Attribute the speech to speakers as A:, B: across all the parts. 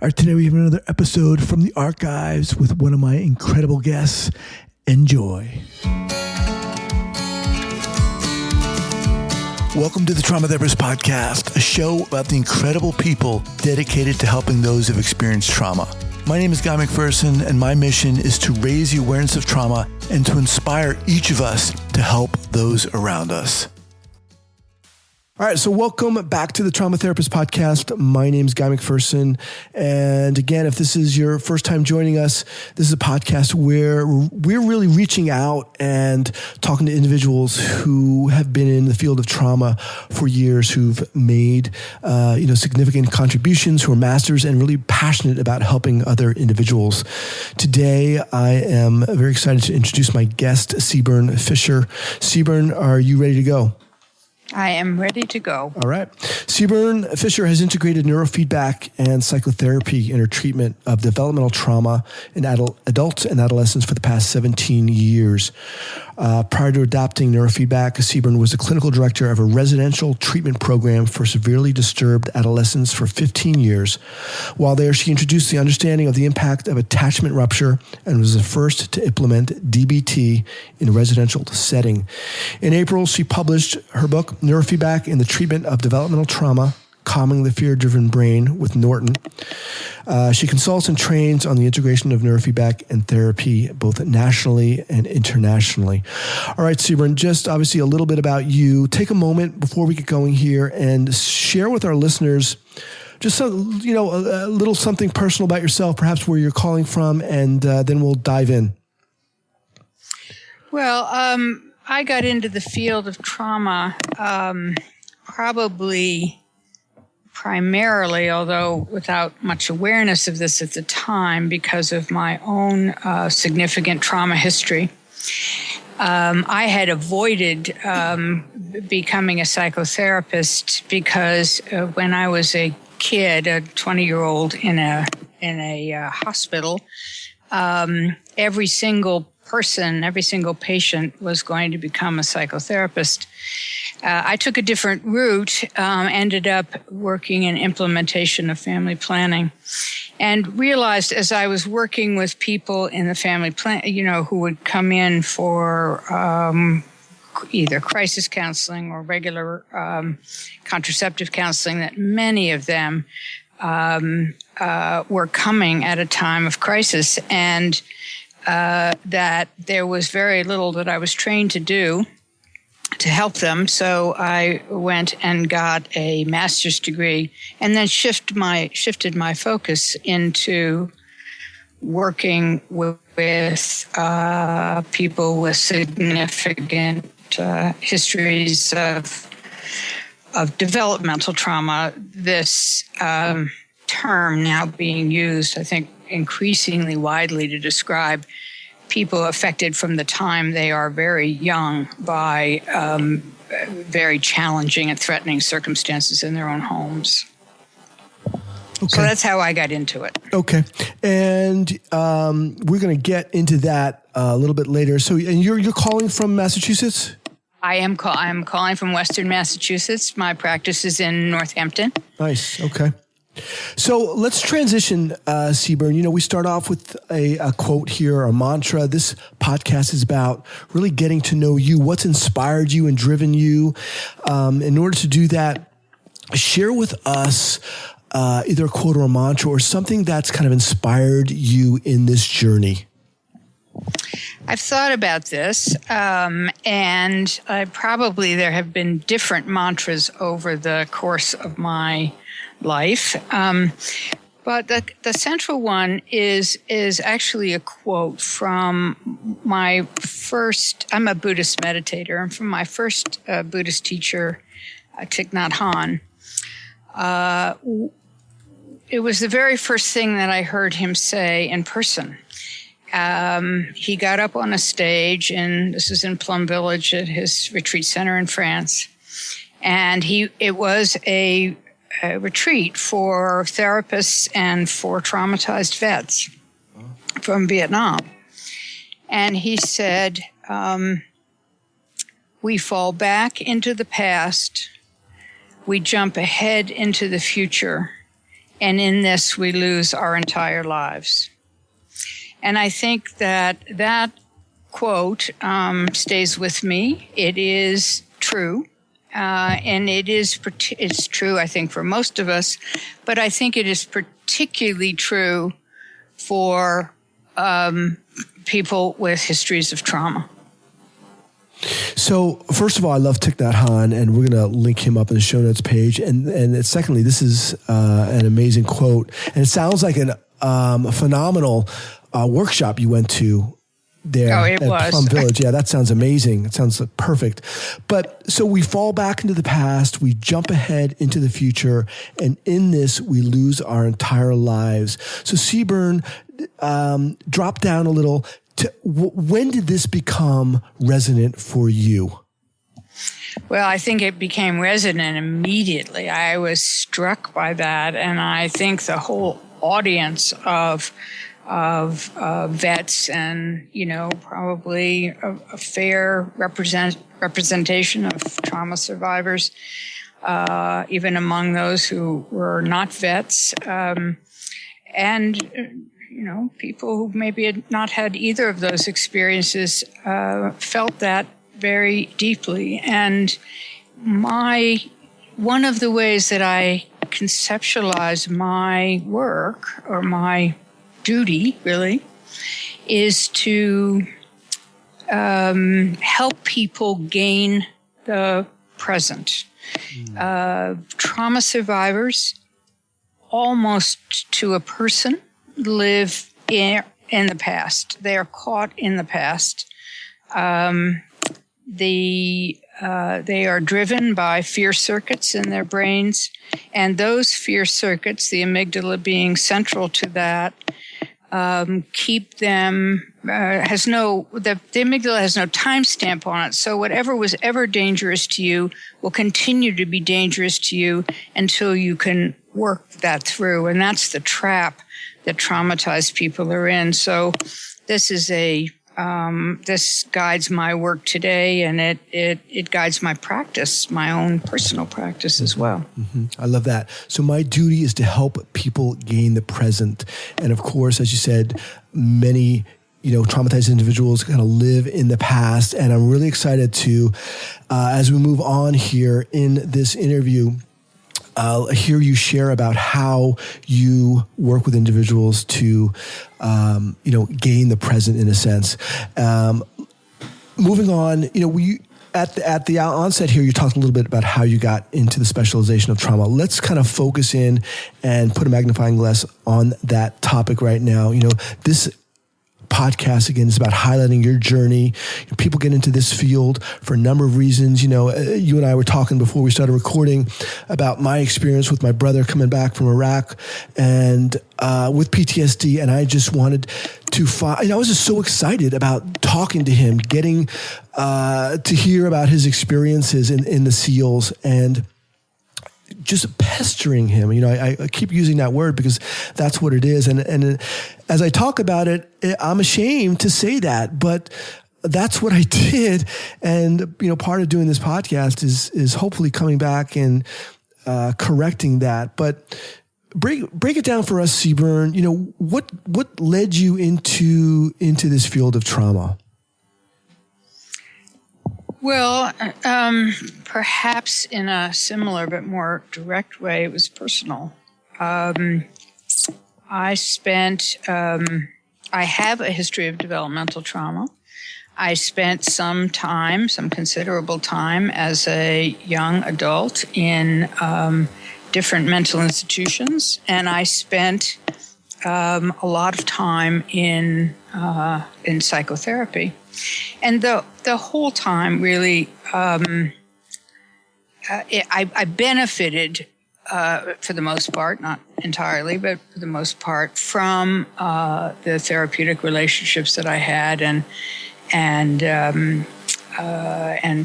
A: All right, today we have another episode from the archives with one of my incredible guests. Enjoy. Welcome to the Trauma Therapist Podcast, a show about the incredible people dedicated to helping those who have experienced trauma. My name is Guy McPherson, and my mission is to raise the awareness of trauma and to inspire each of us to help those around us. All right, so welcome back to the Trauma Therapist Podcast. My name is Guy McPherson. And again, if this is your first time joining us, this is a podcast where we're really reaching out and talking to individuals who have been in the field of trauma for years, who've made significant contributions, who are masters and really passionate about helping other individuals. Today, I am very excited to introduce my guest, Sebern Fisher. Sebern, are you ready to go?
B: I am ready to go.
A: All right. Sebern Fisher has integrated neurofeedback and psychotherapy in her treatment of developmental trauma in adults and adolescents for the past 17 years. Prior to adopting neurofeedback, Sebern was the clinical director of a residential treatment program for severely disturbed adolescents for 15 years. While there, she introduced the understanding of the impact of attachment rupture and was the first to implement DBT in a residential setting. In April, she published her book, Neurofeedback in the Treatment of Developmental Trauma, Calming the Fear-Driven Brain with Norton. She consults and trains on the integration of neurofeedback and therapy, both nationally and internationally. All right, Sebern, just obviously a little bit about you. Take a moment before we get going here and share with our listeners just a little something personal about yourself, perhaps where you're calling from, and then we'll dive in.
B: Well, I got into the field of trauma primarily, although without much awareness of this at the time, because of my own significant trauma history. I had avoided becoming a psychotherapist because when I was a kid, a 20-year-old in a hospital, every single patient was going to become a psychotherapist. I took a different route, ended up working in implementation of family planning, and realized as I was working with people in the family plan, who would come in for either crisis counseling or regular contraceptive counseling, that many of them were coming at a time of crisis, and that there was very little that I was trained to do to help them. So I went and got a master's degree and then shifted my focus into working with people with significant histories of developmental trauma. This term now being used, I think, increasingly widely to describe people affected from the time they are very young by very challenging and threatening circumstances in their own homes. Okay. So that's how I got into it.
A: Okay. And we're going to get into that a little bit later. So and you're calling from Massachusetts?
B: I'm calling from Western Massachusetts. My practice is in Northampton.
A: Nice. Okay. So let's transition, Sebern. We start off with a quote here, a mantra. This podcast is about really getting to know you, what's inspired you and driven you. In order to do that, share with us either a quote or a mantra or something that's kind of inspired you in this journey.
B: I've thought about this, and there have been different mantras over the course of my life. But the central one is actually a quote from my first, I'm a Buddhist meditator, and from my first Buddhist teacher, Thich Nhat Hanh. It was the very first thing that I heard him say in person. He got up on a stage, and this is in Plum Village at his retreat center in France. And it was a retreat for therapists and for traumatized vets from Vietnam. And he said, we fall back into the past, we jump ahead into the future, and in this we lose our entire lives. And I think that quote stays with me. It is true. And it's true, I think, for most of us, but I think it is particularly true for people with histories of trauma.
A: So, first of all, I love Thich Nhat Hanh, and we're going to link him up in the show notes page. And secondly, this is an amazing quote, and it sounds like a phenomenal workshop you went to there at Plum Village. Yeah, that sounds amazing. It sounds perfect. But so we fall back into the past, we jump ahead into the future, and in this, we lose our entire lives. So Sebern, drop down a little. When did this become resonant for you?
B: Well, I think it became resonant immediately. I was struck by that, and I think the whole audience of vets and, probably a fair representation of trauma survivors, even among those who were not vets, and people who maybe had not had either of those experiences felt that very deeply. And one of the ways that I conceptualize my work, or my duty, really, is to help people gain the present. Trauma survivors, almost to a person, live in the past. They are caught in the past. They are driven by fear circuits in their brains, and those fear circuits, the amygdala being central to that, keep them, the amygdala has no timestamp on it. So whatever was ever dangerous to you will continue to be dangerous to you until you can work that through. And that's the trap that traumatized people are in. So this is this guides my work today, and it guides my practice, my own personal practice as well.
A: Mm-hmm. I love that. So my duty is to help people gain the present. And of course, as you said, many traumatized individuals kind of live in the past. And I'm really excited to, as we move on here in this interview, hear you share about how you work with individuals to, gain the present in a sense. Moving on, we at the onset here, you talked a little bit about how you got into the specialization of trauma. Let's kind of focus in and put a magnifying glass on that topic right now. This podcast, again, is about highlighting your journey. People get into this field for a number of reasons. You and I were talking before we started recording about my experience with my brother coming back from Iraq and with PTSD. And I just wanted to find, I was just so excited about talking to him, getting to hear about his experiences in the SEALs, and just pestering him. I keep using that word because that's what it is. And as I talk about it, I'm ashamed to say that, but that's what I did. And, part of doing this podcast is hopefully coming back and correcting that. But break it down for us, Sebern. What led you into this field of trauma?
B: Well, perhaps in a similar but more direct way, it was personal. I have a history of developmental trauma. I spent some considerable time as a young adult in different mental institutions, and I spent a lot of time in psychotherapy. And the whole time, really, I benefited, for the most part, not entirely, but for the most part, from the therapeutic relationships that I had, and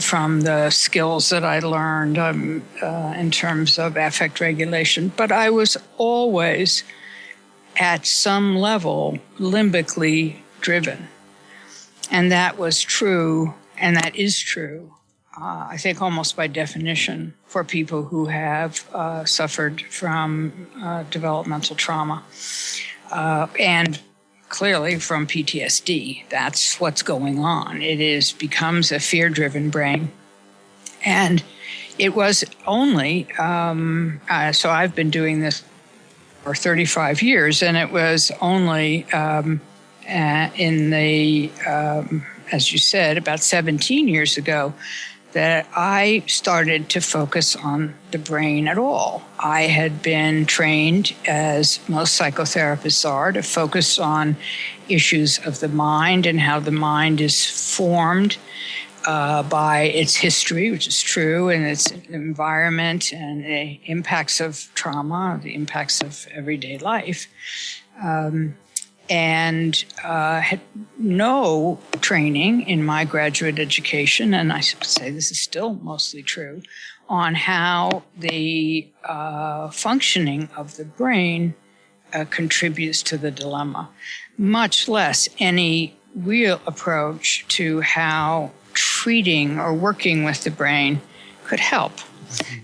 B: from the skills that I learned in terms of affect regulation. But I was always, at some level, limbically driven. And that was true, and that is true, I think almost by definition, for people who have suffered from developmental trauma. And clearly from PTSD. That's what's going on. Becomes a fear-driven brain. And it was only, so I've been doing this for 35 years, and it was only in the, as you said, about 17 years ago, that I started to focus on the brain at all. I had been trained, as most psychotherapists are, to focus on issues of the mind and how the mind is formed by its history, which is true, and its environment and the impacts of trauma, the impacts of everyday life. And had no training in my graduate education, and I should say this is still mostly true, on how the functioning of the brain contributes to the dilemma, much less any real approach to how treating or working with the brain could help.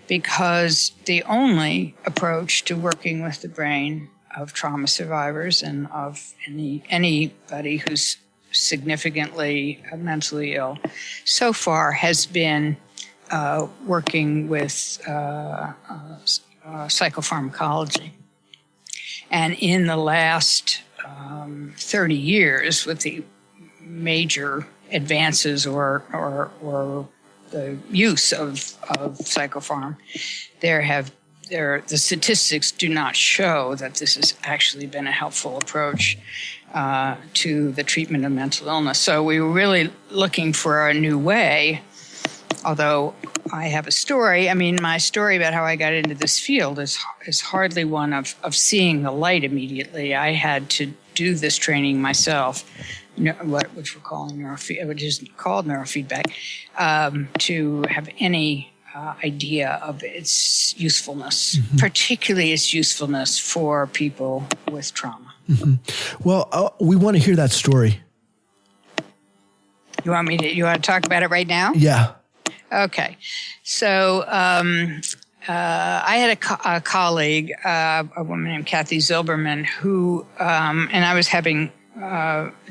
B: Because the only approach to working with the brain of trauma survivors and of anybody who's significantly mentally ill so far has been working with psychopharmacology. And in the last 30 years, with the major advances or the use of psychopharm, the statistics do not show that this has actually been a helpful approach to the treatment of mental illness. So we were really looking for a new way, although I have a story. I mean, my story about how I got into this field is hardly one of seeing the light immediately. I had to do this training myself, which we're calling which is called neurofeedback, to have any idea of its usefulness, particularly its usefulness for people with trauma.
A: Well, we want to hear that story.
B: You want to talk about it right now?
A: Yeah.
B: Okay. So I had a colleague, a woman named Kathy Zilberman, who, and I was having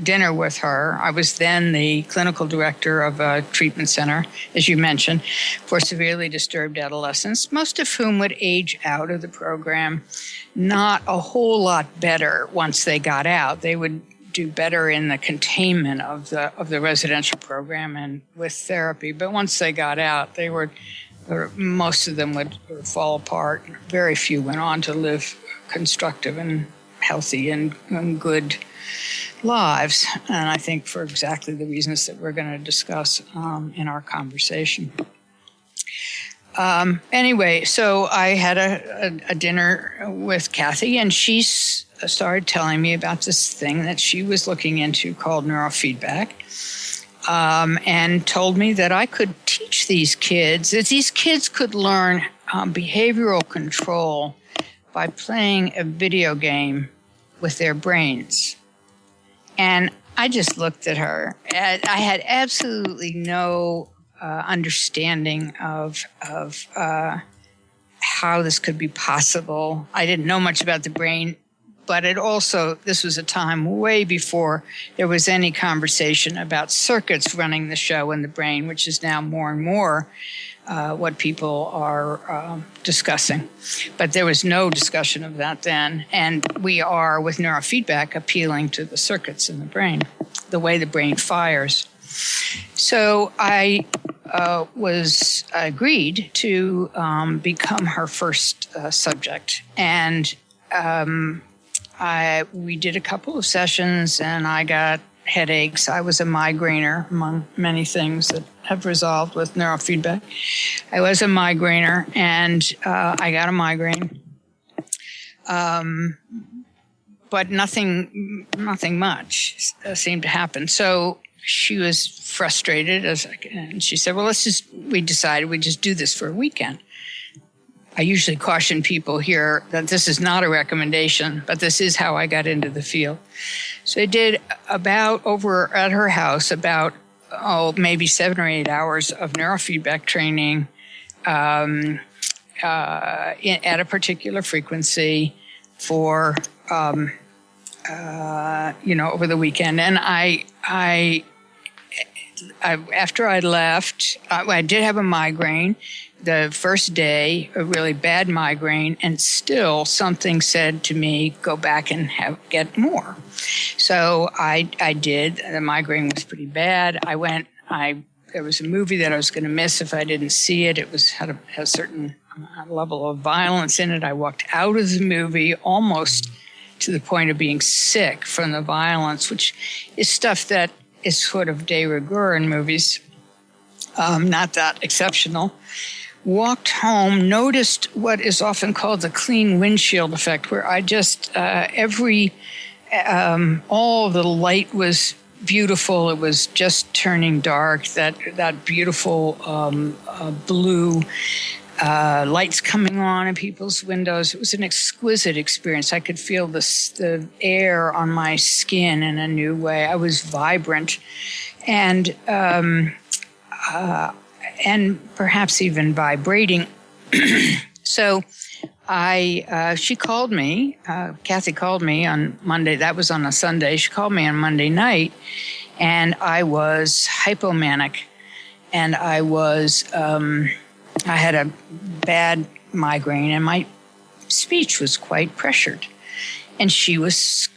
B: dinner with her. I was then the clinical director of a treatment center, as you mentioned, for severely disturbed adolescents, most of whom would age out of the program not a whole lot better once they got out. They would do better in the containment of the residential program and with therapy. But once they got out, most of them would fall apart. Very few went on to live constructive and healthy and good lives, and I think for exactly the reasons that we're going to discuss in our conversation. Anyway, so I had a dinner with Kathy, and she started telling me about this thing that she was looking into called neurofeedback, and told me that I could teach these kids, that these kids could learn behavioral control by playing a video game with their brains. And I just looked at her. I had absolutely no understanding of how this could be possible. I didn't know much about the brain, but this was a time way before there was any conversation about circuits running the show in the brain, which is now more and more what people are discussing. But there was no discussion of that then. And we are, with neurofeedback, appealing to the circuits in the brain, the way the brain fires. So I agreed to become her first subject. And we did a couple of sessions, and I got headaches. I was a migrainer, among many things that have resolved with neurofeedback. I was a migrainer, and I got a migraine. But nothing much seemed to happen. So she was frustrated, and she said, well, we decided we'd just do this for a weekend. I usually caution people here that this is not a recommendation, but this is how I got into the field. So I did over at her house about maybe 7 or 8 hours of neurofeedback training at a particular frequency for, over the weekend. And I after I left, I did have a migraine the first day, a really bad migraine, and still something said to me, go back and get more. So I did. The migraine was pretty bad. There was a movie that I was going to miss if I didn't see it. It had a certain level of violence in it. I walked out of the movie almost to the point of being sick from the violence, which is stuff that is sort of de rigueur in movies, not that exceptional. Walked home, noticed what is often called the clean windshield effect, where I just, all the light was beautiful. It was just turning dark, that beautiful blue lights coming on in people's windows. It was an exquisite experience. I could feel the air on my skin in a new way. I was vibrant and perhaps even vibrating. So she called me, Kathy called me on Monday. That was on a Sunday. She called me on Monday night, and I was hypomanic, and I had a bad migraine, and my speech was quite pressured. And she was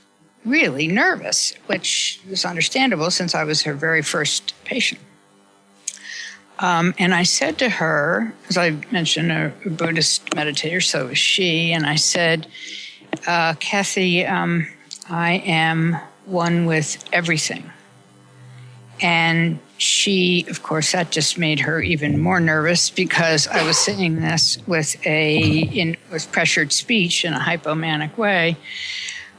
B: really nervous, which was understandable since I was her very first patient. And I said to her, as I mentioned, a Buddhist meditator, so is she, and I said, Kathy, I am one with everything. And she, of course, that just made her even more nervous because I was saying this with pressured speech in a hypomanic way.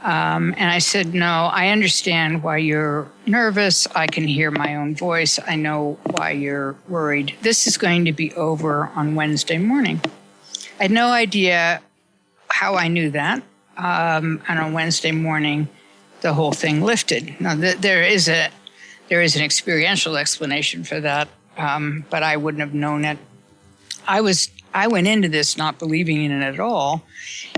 B: And I said, no, I understand why you're nervous. I can hear my own voice. I know why you're worried. This is going to be over on Wednesday morning. I had no idea how I knew that. And on Wednesday morning, the whole thing lifted. Now, there is an experiential explanation for that, but I wouldn't have known it. I went into this not believing in it at all.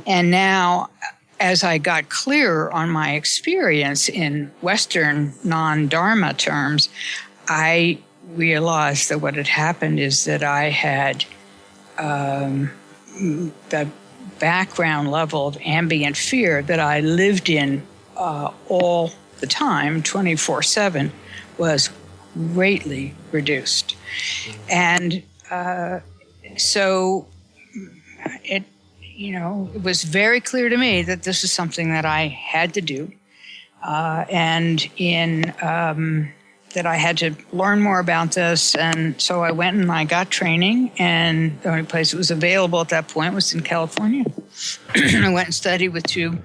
B: And now, as I got clearer on my experience in Western non-Dharma terms, I realized that what had happened is that I had the background level of ambient fear that I lived in all the time, 24/7, was greatly reduced. And so it was very clear to me that this is something that I had to do, and that I had to learn more about this. And so I went and I got training, and the only place it was available at that point was in California. I went and studied with two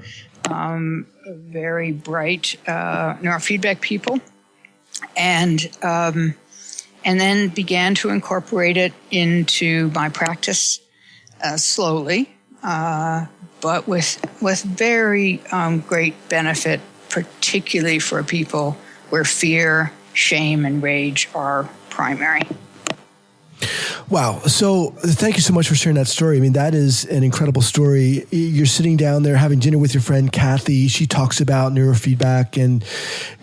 B: very bright neurofeedback people, and then began to incorporate it into my practice slowly. But with very great benefit, particularly for people where fear, shame, and rage are primary.
A: Wow. So thank you so much for sharing that story. I mean, that is an incredible story. You're sitting down there having dinner with your friend, Kathy. She talks about neurofeedback and,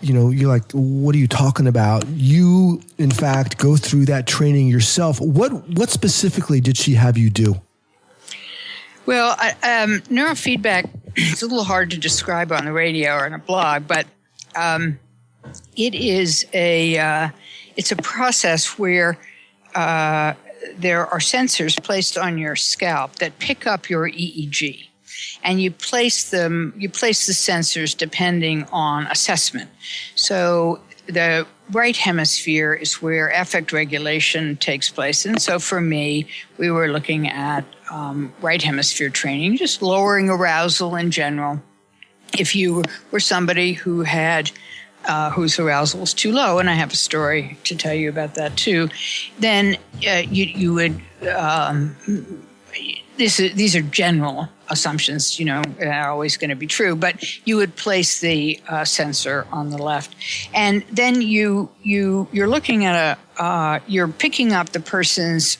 A: you're like, what are you talking about? You, in fact, go through that training yourself. What specifically did she have you do?
B: Well, neurofeedback, it's a little hard to describe on the radio or in a blog, but it's a process where there are sensors placed on your scalp that pick up your EEG, and you place the sensors depending on assessment. So the right hemisphere is where affect regulation takes place. And so for me, we were looking at right hemisphere training, just lowering arousal in general. If you were somebody who had whose arousal was too low, and I have a story to tell you about that too, then you would, these are general assumptions, are always going to be true, but you would place the sensor on the left, and then you're looking at you're picking up the person's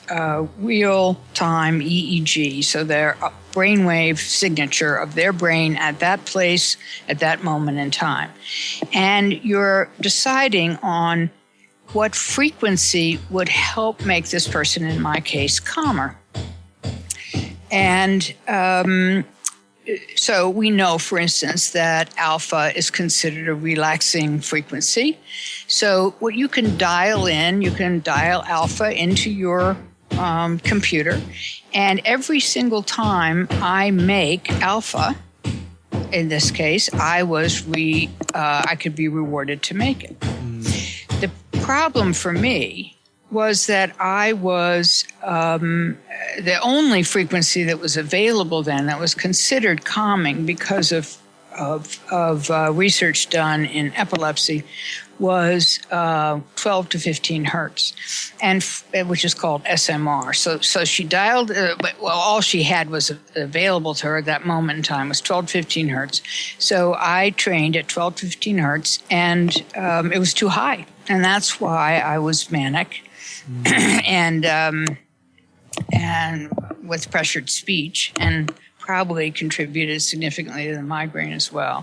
B: real-time EEG, so their brainwave signature of their brain at that place, at that moment in time, and you're deciding on what frequency would help make this person, in my case, calmer. And so we know, for instance, that alpha is considered a relaxing frequency. So what you can dial alpha into your computer, and every single time I make alpha, in this case, I could be rewarded to make it. The problem for me was that I was the only frequency that was available then that was considered calming because of research done in epilepsy was 12 to 15 hertz, and which is called SMR. So she dialed. All she had was available to her at that moment in time was 12 to 15 hertz. So I trained at 12 to 15 hertz, and it was too high, and that's why I was manic. and with pressured speech, and probably contributed significantly to the migraine as well.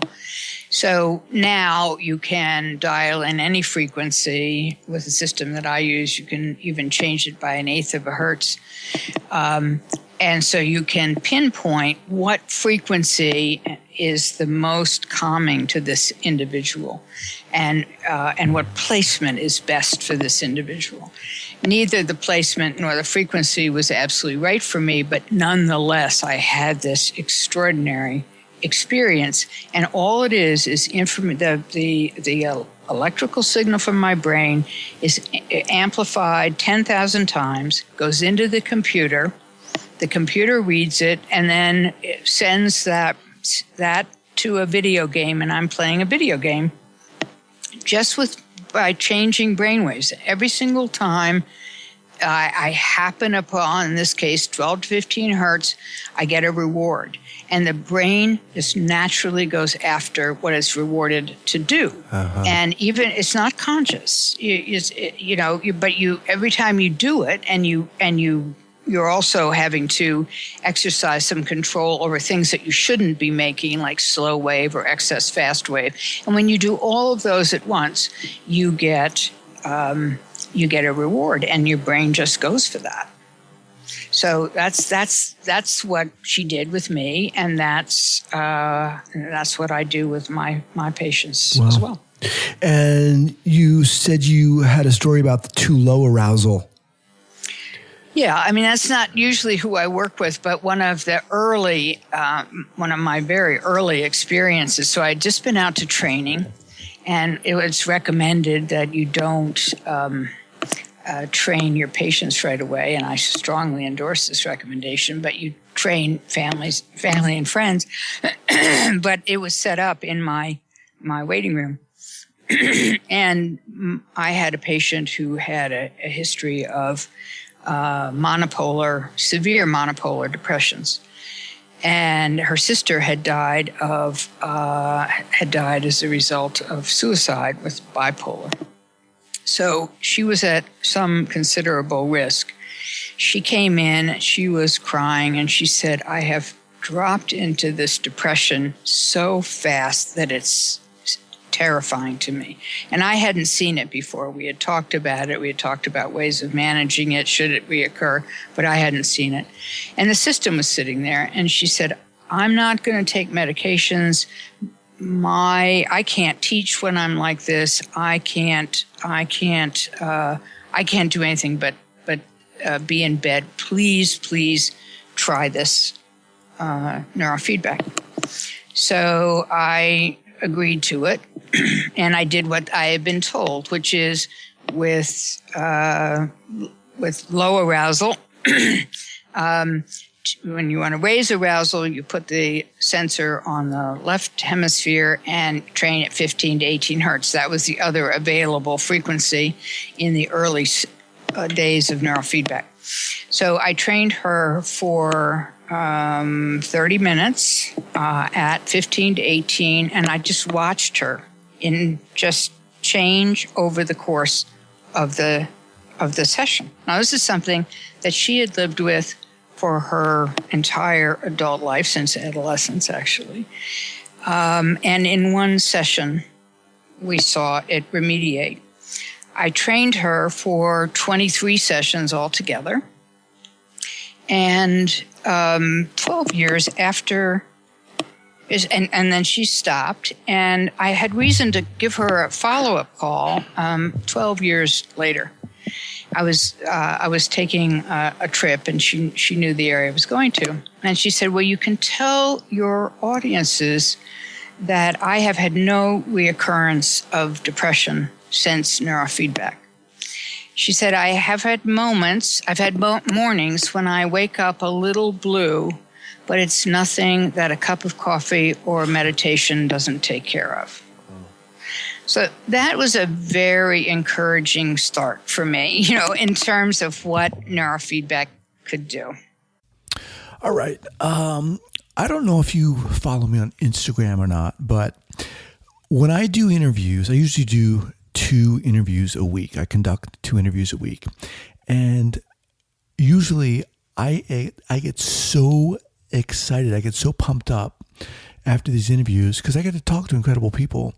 B: So now you can dial in any frequency with the system that I use. You can even change it by 1/8 of a hertz. And so you can pinpoint what frequency is the most calming to this individual, and what placement is best for this individual. Neither the placement nor the frequency was absolutely right for me, but nonetheless, I had this extraordinary experience. And all it is the electrical signal from my brain is amplified 10,000 times, goes into the computer. The computer reads it, and then it sends that to a video game, and I'm playing a video game just by changing brainwaves. Every single time I happen upon, in this case, 12 to 15 hertz, I get a reward. And the brain just naturally goes after what it's rewarded to do. Uh-huh. And even it's not conscious, but every time you do it, and you're also having to exercise some control over things that you shouldn't be making, like slow wave or excess fast wave. And when you do all of those at once, you get a reward, and your brain just goes for that. So that's what she did with me, and that's what I do with my patients as well.
A: And you said you had a story about the too low arousal.
B: Yeah, I mean, that's not usually who I work with, but one of my very early experiences. So I'd just been out to training, and it was recommended that you don't train your patients right away, and I strongly endorse this recommendation, but you train family and friends. But it was set up in my waiting room. And I had a patient who had a history of severe monopolar depressions, and her sister had died as a result of suicide with bipolar. So she was at some considerable risk. She came in, she was crying, and she said, "I have dropped into this depression so fast that it's terrifying to me." And I hadn't seen it before. We had talked about it. We had talked about ways of managing it should it reoccur, but I hadn't seen it. And the system was sitting there, and she said, "I'm not going to take medications. I can't teach when I'm like this. I can't do anything but be in bed. Please try this neurofeedback." So I agreed to it, and I did what I had been told, which is with low arousal. When you want to raise arousal, you put the sensor on the left hemisphere and train at 15 to 18 hertz. That was the other available frequency in the early days of neurofeedback. So I trained her for 30 minutes at 15 to 18, and I just watched her in just change over the course of the session. Now, this is something that she had lived with for her entire adult life, since adolescence, actually. And in one session, we saw it remediate. I trained her for 23 sessions altogether. And 12 years after, and then she stopped, and I had reason to give her a follow-up call 12 years later. I was taking a trip, and she knew the area I was going to. And she said, well, you can tell your audiences that I have had no reoccurrence of depression since neurofeedback. She said, I've had mornings when I wake up a little blue, but it's nothing that a cup of coffee or meditation doesn't take care of. So that was a very encouraging start for me, in terms of what neurofeedback could do.
A: All right. I don't know if you follow me on Instagram or not, but when I do interviews, I usually do 2 interviews a week. I conduct 2 interviews a week. And usually I get so excited. I get so pumped up after these interviews because I get to talk to incredible people.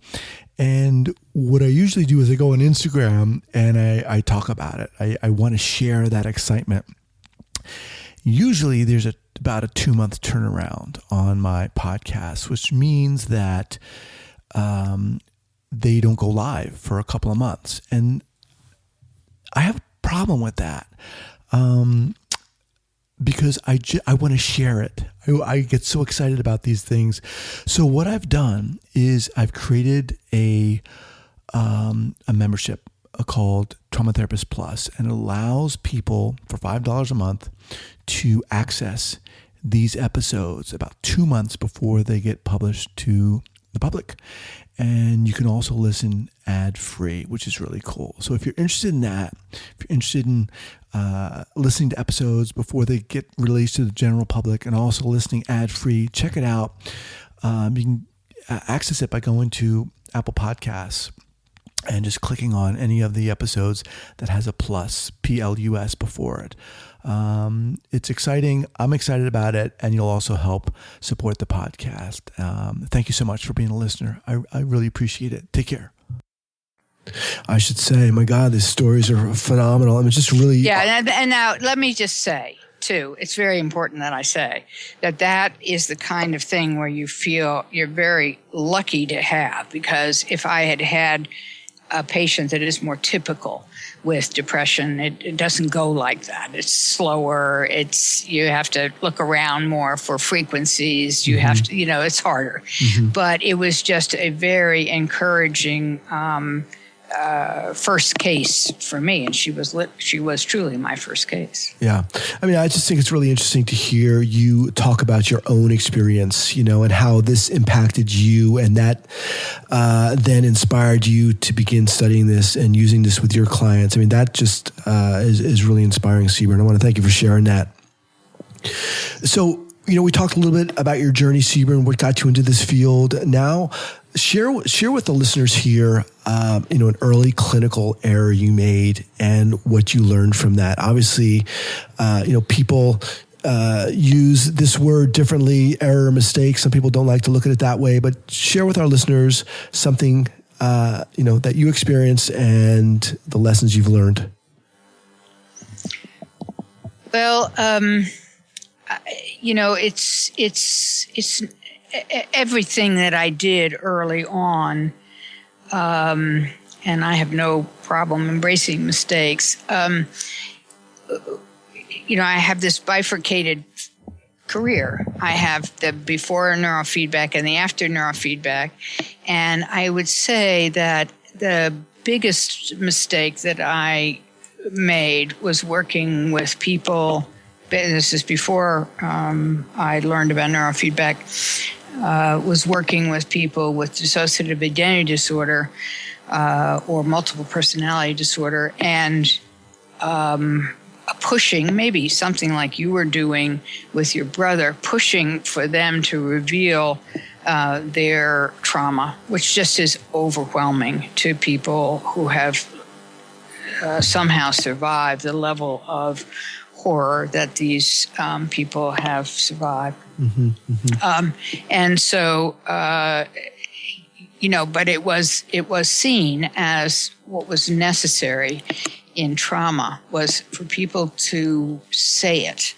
A: And what I usually do is I go on Instagram and I talk about it. I want to share that excitement. Usually there's about a 2-month turnaround on my podcast, which means that they don't go live for a couple of months. And I have a problem with that because I want to share it. I get so excited about these things. So what I've done is I've created a membership called Trauma Therapist Plus, and it allows people for $5 a month to access these episodes about 2 months before they get published to the public. And you can also listen ad-free, which is really cool. So if you're interested in that, if you're interested in listening to episodes before they get released to the general public and also listening ad-free, check it out. You can access it by going to Apple Podcasts and just clicking on any of the episodes that has a plus, P-L-U-S, before it. It's exciting. I'm excited about it, and you'll also help support the podcast. Thank you so much for being a listener. I really appreciate it. Take care. I should say, my God, these stories are phenomenal. I mean, just really.
B: Yeah, and now let me just say, too, it's very important that I say that is the kind of thing where you feel you're very lucky to have, because if I had a patient that is more typical with depression, it doesn't go like that. It's slower. You have to look around more for frequencies. You have to, it's harder. But it was just a very encouraging first case for me, and she was truly my first case.
A: Yeah. I mean, I just think it's really interesting to hear you talk about your own experience, and how this impacted you, and that then inspired you to begin studying this and using this with your clients. I mean, that just is really inspiring, Sebern. I want to thank you for sharing that. So, we talked a little bit about your journey, Sebern, what got you into this field. Now, share with the listeners here, an early clinical error you made and what you learned from that. Obviously, people use this word differently, error, mistake. Some people don't like to look at it that way, but share with our listeners something, that you experienced and the lessons you've learned.
B: Well, it's everything that I did early on, and I have no problem embracing mistakes. I have this bifurcated career. I have the before neurofeedback and the after neurofeedback, and I would say that the biggest mistake that I made was working with people. This is before I learned about neurofeedback. Was working with people with dissociative identity disorder or multiple personality disorder, and pushing, maybe something like you were doing with your brother, pushing for them to reveal their trauma, which just is overwhelming to people who have somehow survived the level of horror that these people have survived. Mm-hmm, mm-hmm. And so, but it was seen as what was necessary in trauma was for people to say it.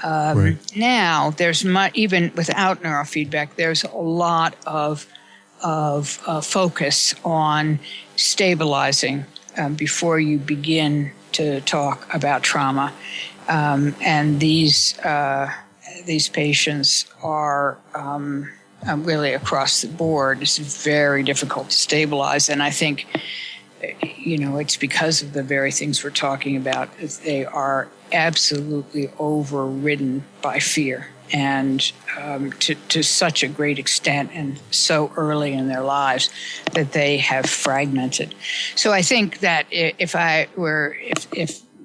B: Right. Now, there's even without neurofeedback, there's a lot of focus on stabilizing before you begin to talk about trauma. And these patients are really across the board. It's very difficult to stabilize. And I think, it's because of the very things we're talking about. They are absolutely overridden by fear, and to such a great extent and so early in their lives that they have fragmented. So I think that if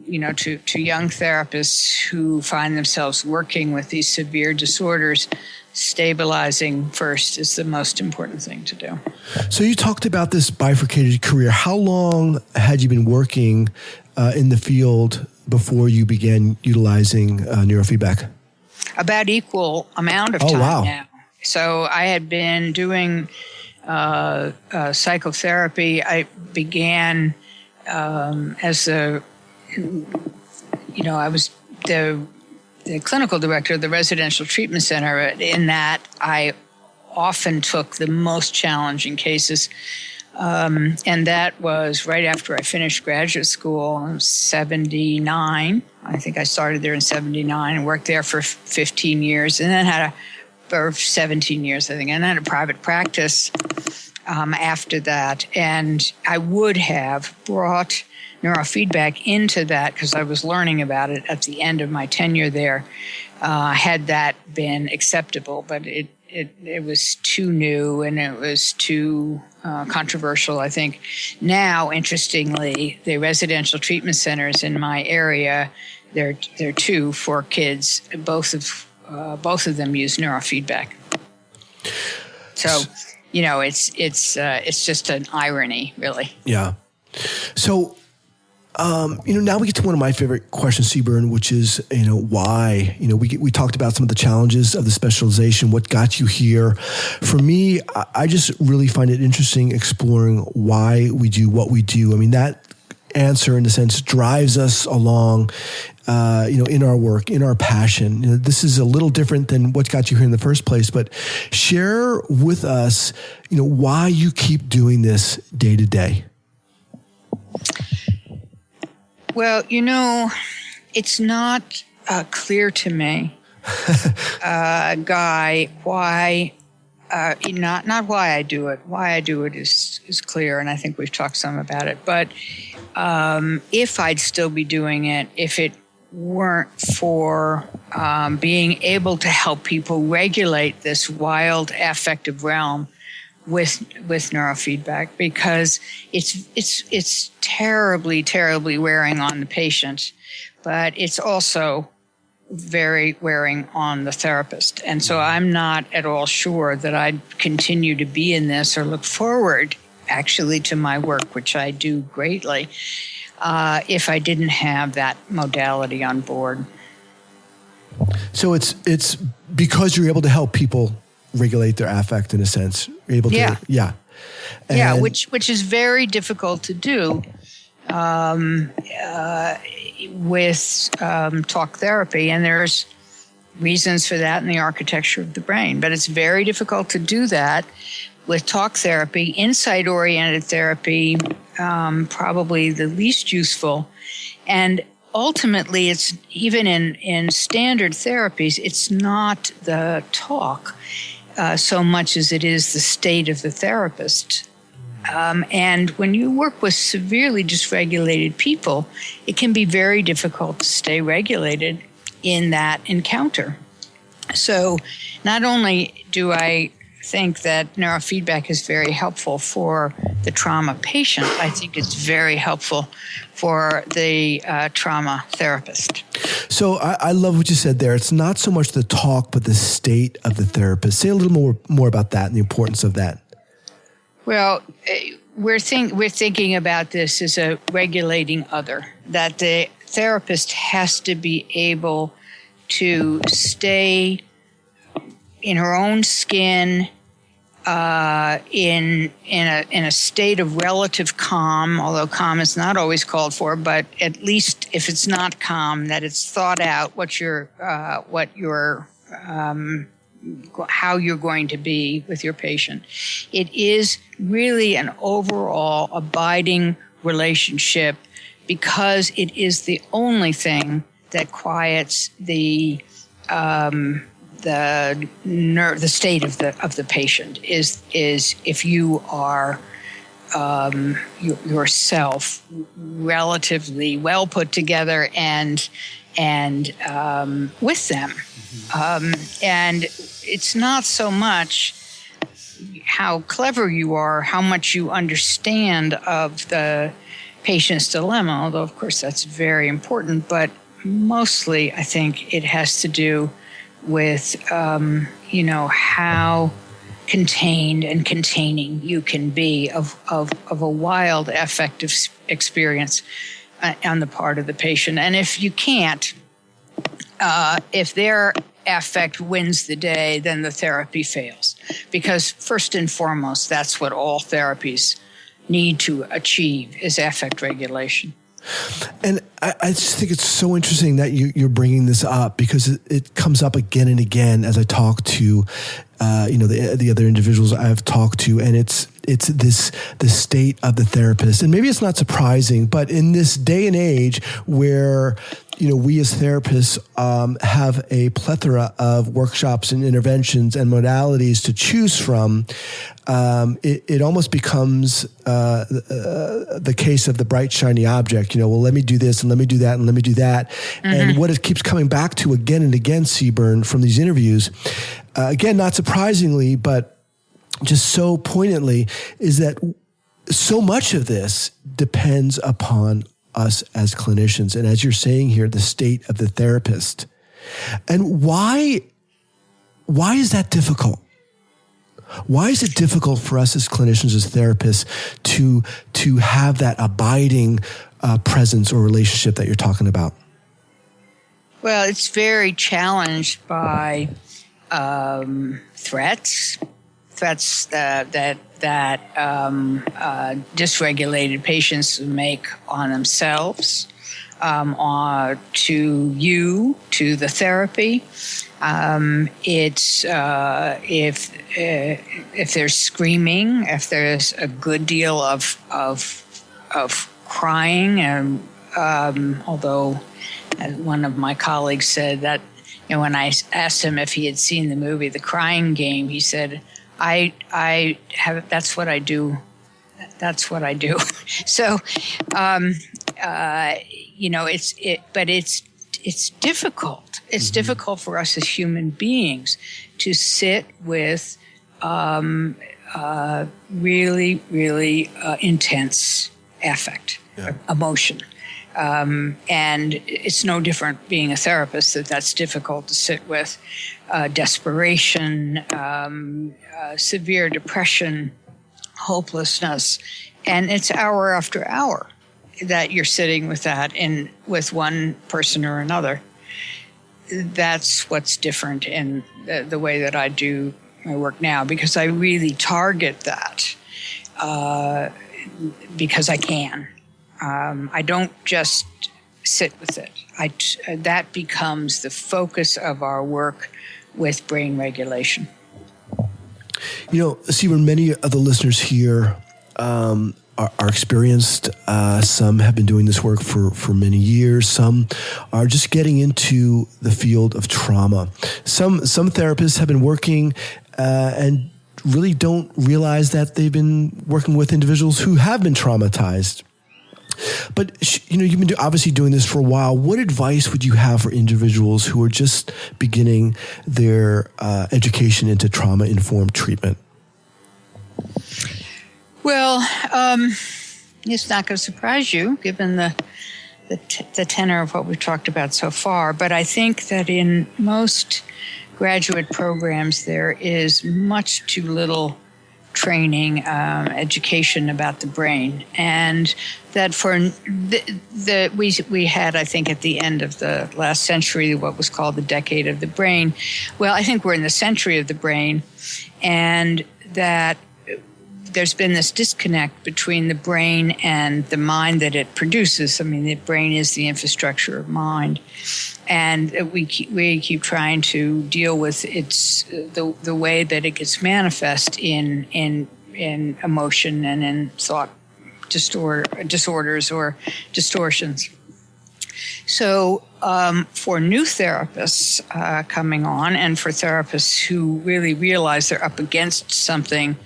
B: to young therapists who find themselves working with these severe disorders, stabilizing first is the most important thing to do.
A: So you talked about this bifurcated career. How long had you been working in the field before you began utilizing neurofeedback?
B: About equal amount of time now. So I had been doing psychotherapy. I began as I was the clinical director of the residential treatment center. In that, I often took the most challenging cases. And that was right after I finished graduate school in 79. I think I started there in 79 and worked there for 15 years and then or 17 years, I think, and then had a private practice after that. And I would have brought neurofeedback into that because I was learning about it at the end of my tenure there, had that been acceptable, but it was too new and it was too controversial, I think. Now, interestingly, the residential treatment centers in my area, they're two for kids. Both of them use neurofeedback. So, it's just an irony, really.
A: Yeah. So, now we get to one of my favorite questions, Sebern, which is, why? We talked about some of the challenges of the specialization, what got you here. For me, I just really find it interesting exploring why we do what we do. I mean, that answer, in a sense, drives us along, in our work, in our passion. This is a little different than what got you here in the first place, but share with us, why you keep doing this day to day.
B: Well, it's not clear to me, Guy, why, not why I do it. Why I do it is clear, and I think we've talked some about it. But if I'd still be doing it, if it weren't for being able to help people regulate this wild affective realm with neurofeedback, because it's terribly, terribly wearing on the patient, but it's also very wearing on the therapist. And so I'm not at all sure that I'd continue to be in this or look forward actually to my work, which I do greatly, if I didn't have that modality on board.
A: So it's because you're able to help people regulate their affect, in a sense. You're able to, which is very difficult to do with talk therapy, and there's reasons for that in the architecture of the brain. But it's very difficult to do that with talk therapy. Insight-oriented therapy, probably the least useful, and ultimately, it's even in standard therapies, it's not the talk so much as it is the state of the therapist. And when you work with severely dysregulated people, it can be very difficult to stay regulated in that encounter. So not only do I
B: think that neurofeedback is very helpful for the trauma patient. I think it's very helpful for the trauma therapist.
A: So I love what you said there. It's not so much the talk, but the state of the therapist. Say a little more about that and the importance of that.
B: Well, we're thinking about this as a regulating other, that the therapist has to be able to stay in her own skin, in a state of relative calm, although calm is not always called for, but at least if it's not calm, that it's thought out how you're going to be with your patient. It is really an overall abiding relationship because it is the only thing that quiets the state of the patient is if you are yourself relatively well put together and with them. And it's not so much how clever you are, how much you understand of the patient's dilemma, although of course that's very important, but mostly I think it has to do with, how contained and containing you can be of a wild affective experience on the part of the patient. And if you can't, if their affect wins the day, then the therapy fails. Because first and foremost, that's what all therapies need to achieve is affect regulation.
A: And I just think it's so interesting that you're bringing this up because it comes up again and again as I talk to, the other individuals I've talked to, and it's the state of the therapist. And maybe it's not surprising, but in this day and age where we as therapists have a plethora of workshops and interventions and modalities to choose from, it almost becomes the case of the bright, shiny object. Well, let me do this and let me do that and let me do that. Mm-hmm. And what it keeps coming back to again and again, Sebern, from these interviews, again, not surprisingly, but just so poignantly, is that so much of this depends upon us as clinicians. And as you're saying here, the state of the therapist. And why is that difficult? Why is it difficult for us as clinicians, as therapists, to have that abiding presence or relationship that you're talking about?
B: Well, it's very challenged by threats that dysregulated patients make on themselves, to the therapy. It's if there's screaming, if there's a good deal of crying, and although one of my colleagues said that when I asked him if he had seen the movie The Crying Game, he said, I have, that's what I do. That's what I do. So, but it's difficult. It's difficult for us as human beings to sit with really, really intense affect, emotion. And it's no different being a therapist that's difficult to sit with. Desperation, severe depression, hopelessness. And it's hour after hour that you're sitting with that with one person or another. That's what's different in the way that I do my work now, because I really target that because I can. I don't just sit with it. That becomes the focus of our work with brain regulation.
A: Sebern, many of the listeners here are experienced. Some have been doing this work for many years. Some are just getting into the field of trauma. Some therapists have been working and really don't realize that they've been working with individuals who have been traumatized. But you've been obviously doing this for a while. What advice would you have for individuals who are just beginning their education into trauma-informed treatment?
B: Well, it's not going to surprise you, given the tenor of what we've talked about so far. But I think that in most graduate programs, there is much too little training, education about the brain, and that we had, I think, at the end of the last century, what was called the decade of the brain. Well, I think we're in the century of the brain, and that there's been this disconnect between the brain and the mind that it produces. I mean, the brain is the infrastructure of mind, and we keep trying to deal with the way that it gets manifest in emotion and in thought disorders or distortions. So for new therapists coming on, and for therapists who really realize they're up against something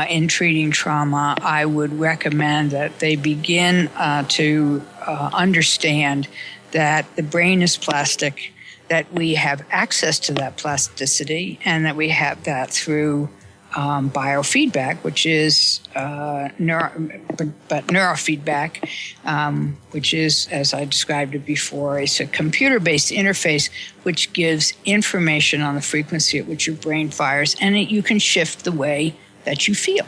B: in treating trauma, I would recommend that they begin to understand that the brain is plastic, that we have access to that plasticity, and that we have that through biofeedback, which is neurofeedback, which is, as I described it before, it's a computer-based interface which gives information on the frequency at which your brain fires, and you can shift the way that you feel.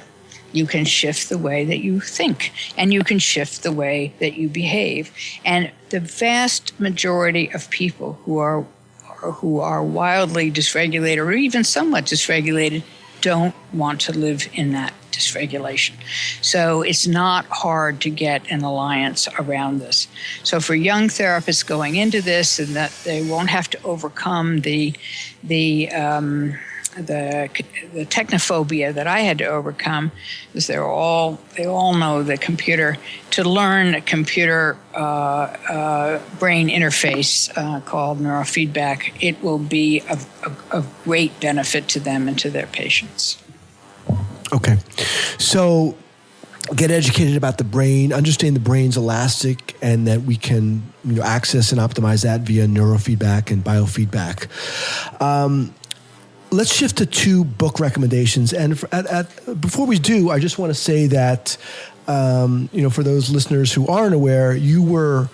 B: You can shift the way that you think, and you can shift the way that you behave. And the vast majority of people who are wildly dysregulated or even somewhat dysregulated don't want to live in that dysregulation. So it's not hard to get an alliance around this. So for young therapists going into this, and that they won't have to overcome the technophobia that I had to overcome, because they all know the computer. To learn a computer brain interface called neurofeedback, it will be of great benefit to them and to their patients.
A: Okay, so get educated about the brain, understand the brain's elastic, and that we can access and optimize that via neurofeedback and biofeedback. Let's shift to two book recommendations. And before we do, I just want to say that, for those listeners who aren't aware, you were,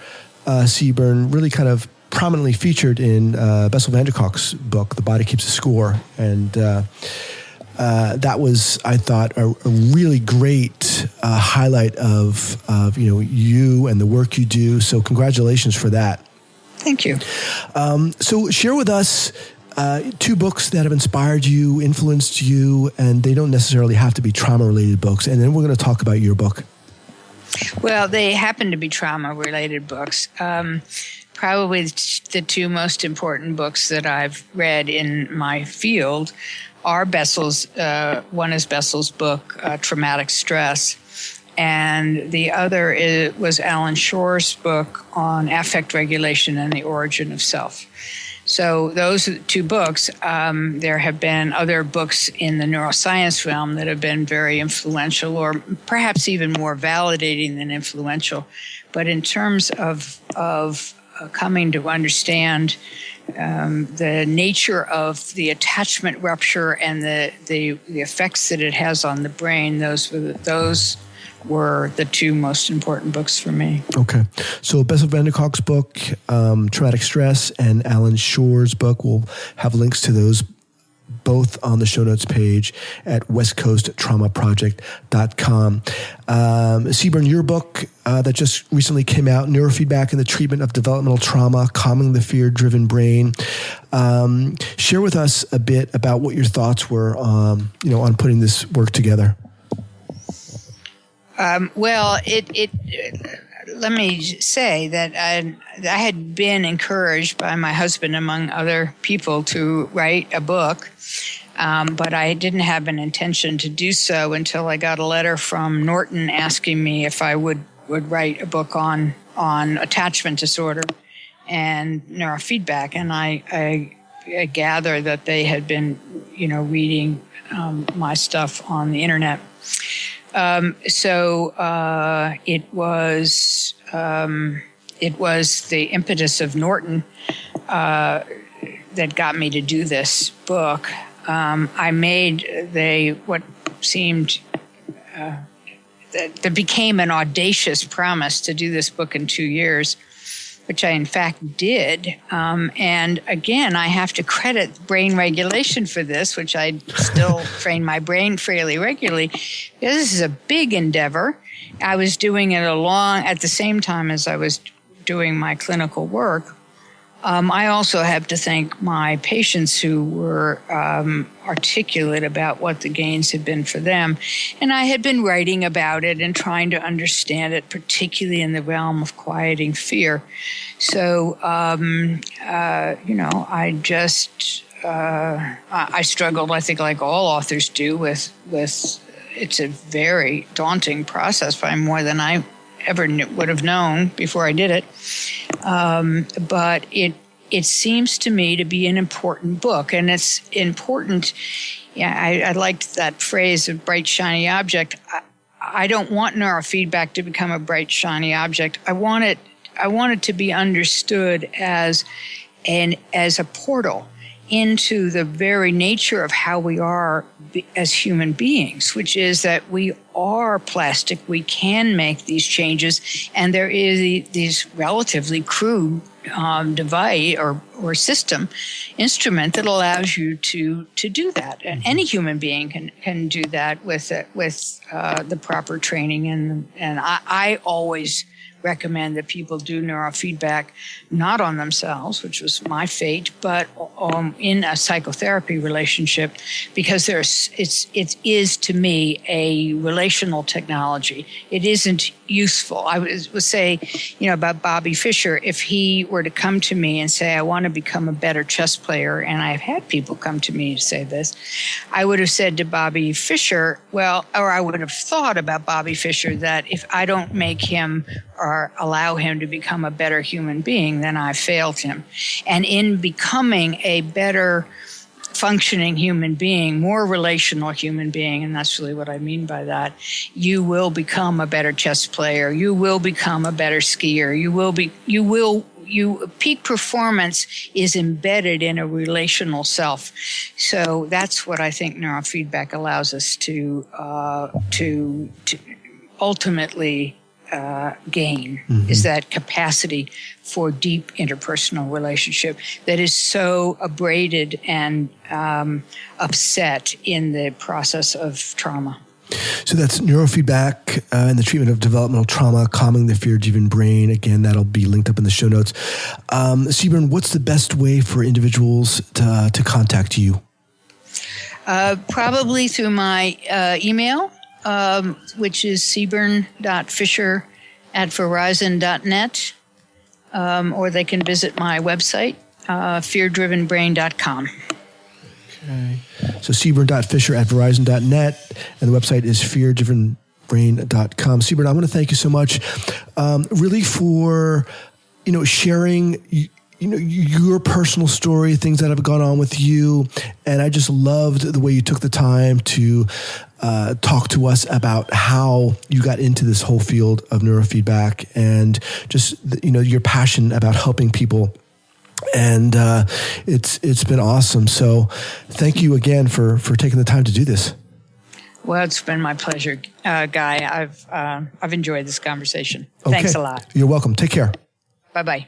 A: Sebern, really kind of prominently featured in Bessel van der Kolk's book, The Body Keeps the Score. And that was, I thought, a really great highlight of you and the work you do. So congratulations for that.
B: Thank you.
A: So share with us two books that have inspired you, influenced you, and they don't necessarily have to be trauma-related books. And then we're going to talk about your book.
B: Well, they happen to be trauma-related books. Probably the two most important books that I've read in my field are Bessel's. One is Bessel's book, Traumatic Stress, and the other was Alan Shore's book on affect regulation and the origin of self. So those are the two books. There have been other books in the neuroscience realm that have been very influential, or perhaps even more validating than influential. But in terms of coming to understand the nature of the attachment rupture and the effects that it has on the brain, those were the two most important books for me. Okay.
A: So Bessel van der Kolk's book, Traumatic Stress, and Alan Shore's book, we'll have links to those both on the show notes page at westcoasttraumaproject.com. Sebern, your book that just recently came out, Neurofeedback and the Treatment of Developmental Trauma, Calming the Fear-Driven Brain. Share with us a bit about what your thoughts were on putting this work together.
B: Well, let me say that I had been encouraged by my husband, among other people, to write a book, but I didn't have an intention to do so until I got a letter from Norton asking me if I would write a book on attachment disorder and neurofeedback, and I gather that they had been, reading my stuff on the internet. So it was it was the impetus of Norton that got me to do this book. I made what seemed that became an audacious promise to do this book in 2 years, which I in fact did. And again, I have to credit brain regulation for this, which I still train my brain fairly regularly. This is a big endeavor. I was doing it at the same time as I was doing my clinical work. I also have to thank my patients who were articulate about what the gains had been for them. And I had been writing about it and trying to understand it, particularly in the realm of quieting fear. So, I struggled, I think, like all authors do, with it's a very daunting process, probably more than I ever would have known before I did it. But it seems to me to be an important book, and it's important. Yeah, I liked that phrase of bright, shiny object. I don't want neurofeedback to become a bright, shiny object. I want it to be understood as a portal into the very nature of how we are as human beings, which is that we are plastic. We can make these changes, and there is these relatively crude device or instrument that allows you to do that. And any human being can do that with the proper training. And I always recommend that people do neurofeedback not on themselves, which was my fate, but in a psychotherapy relationship, because it is to me a relational technology. It isn't useful. I would say, about Bobby Fisher, if he were to come to me and say, I want to become a better chess player, and I've had people come to me to say this, I would have said to Bobby Fisher, or I would have thought about Bobby Fisher that if I don't make him or allow him to become a better human being, then I failed him. And in becoming a better functioning human being, more relational human being, and that's really what I mean by that, you will become a better chess player. You will become a better skier. Peak performance is embedded in a relational self. So that's what I think neurofeedback allows us to ultimately gain, is that capacity for deep interpersonal relationship that is so abraded and upset in the process of trauma.
A: So that's neurofeedback and the treatment of developmental trauma, calming the fear-driven brain. Again, that'll be linked up in the show notes. Sebern, what's the best way for individuals to contact you?
B: Probably through my email, which is sebern.fisher@verizon.net, or they can visit my website, feardrivenbrain.com.
A: Okay. So sebern.fisher@verizon.net, and the website is feardrivenbrain.com. Sebern, I want to thank you so much, really for, sharing, your personal story, things that have gone on with you. And I just loved the way you took the time to talk to us about how you got into this whole field of neurofeedback and just, your passion about helping people. And it's been awesome. So thank you again for taking the time to do this.
B: Well, it's been my pleasure, Guy. I've enjoyed this conversation.
A: Okay.
B: Thanks a lot.
A: You're welcome. Take care.
B: Bye-bye.